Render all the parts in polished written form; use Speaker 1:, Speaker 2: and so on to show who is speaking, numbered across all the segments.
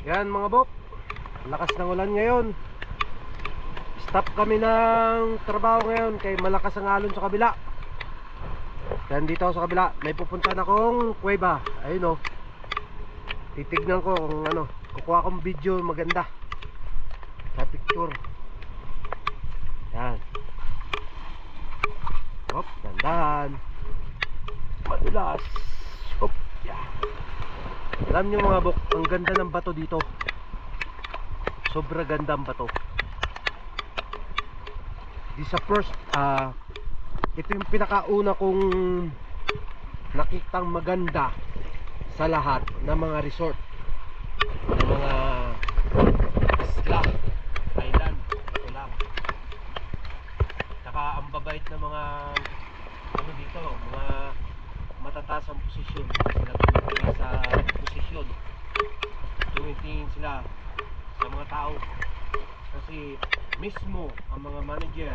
Speaker 1: Yan mga bok, lakas ng ulan ngayon. Stop kami ng trabaho ngayon kay malakas ang alon sa kabila. Yan dito ako sa kabila, may pupuntahan akong kuweba. Ayun o, titignan ko kung ano, kukuha akong video maganda sa picture. Yan. Hop, dandahan. Madulas. Hop, yeah. Alam nyo mga bok, ang ganda ng bato dito. Sobra ganda ang bato. This is first, ito yung pinakauna kong nakitang maganda sa lahat ng mga resort, ng mga isla, island, ito lang. Saka ang babait ng mga ano dito, mga matataas ang posisyon. Sila tumitingin sa posisyon, tumitingin sila sa mga tao, kasi mismo ang mga manager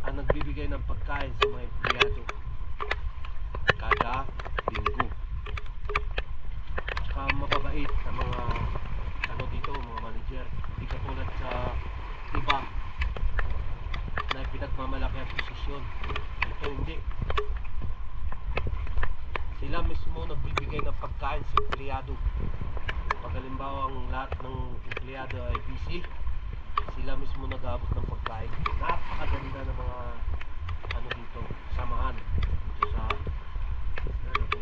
Speaker 1: ang nagbibigay ng pagkain sa mga empleyado kada linggo. Saka mababait sa mga ano dito, mga manager. Hindi katulad sa iba na pinagmamalaki ang posisyon. Ito hindi. Sila mismo nagbibigay ng pagkain sa empleyado. Pag halimbawa ang lahat ng empleyado ay busy, sila mismo nag-aabot ng pagkain. Napakaganda ng mga ano dito, samahan dito sa ano po,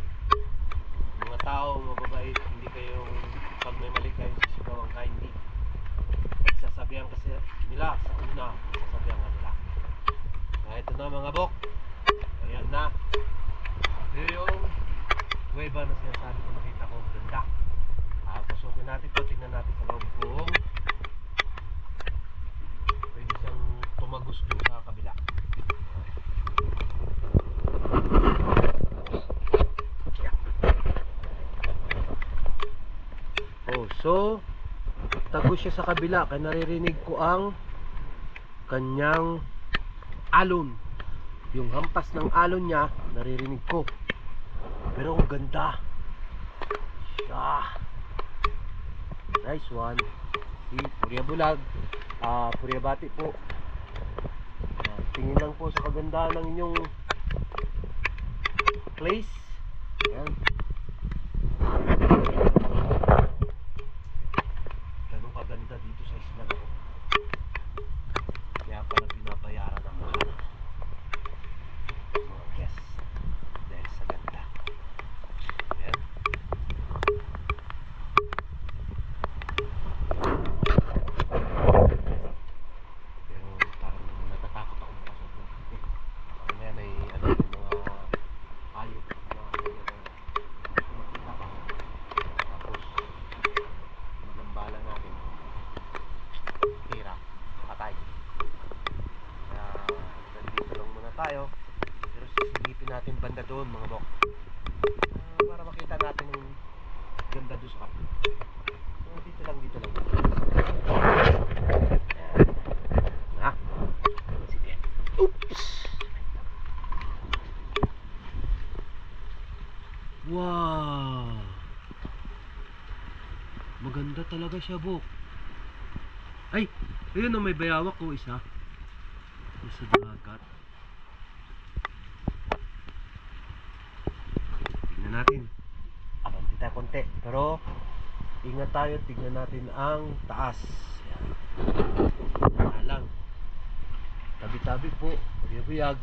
Speaker 1: mga tao mababait. Hindi kayong pag may mali kayo sisigawan ka, hindi. Sasabihan kasi nila sa una, sasabihan ka nila. Ito na mga bok, ayan na. Ito yung kuweba na sinasabi ko, nakita ko ganda. Pasukin natin ito, tingnan natin sa loob kung pwede siyang tumagos doon sa kabila. Oh, so tagos siya sa kabila kaya naririnig ko ang kanyang alon. Yung hampas ng alon niya naririnig ko. Pero ang ganda siya. Nice one. Si Purya Bulag, Purya Bati po. Tingin lang po sa kagandahan ng inyong place. Ayan. Ganun kaganda dito sa isla na to. Kaya pala binabayaran ng mahal mga guests dahil sa ganda. Ayan. Tayo, pero sisilipin natin banda doon mga bok, para makita natin yung ganda doon sa kapit. So, dito lang ha? Sige. Oops! Wow! Maganda talaga siya bok. Ay! Ayun o, may bayawak ko isa sa dagat. Natin abanti tayo konti, pero ingat tayo, tignan natin ang taas. Yan lang, tabi-tabi po, buyag-buyag.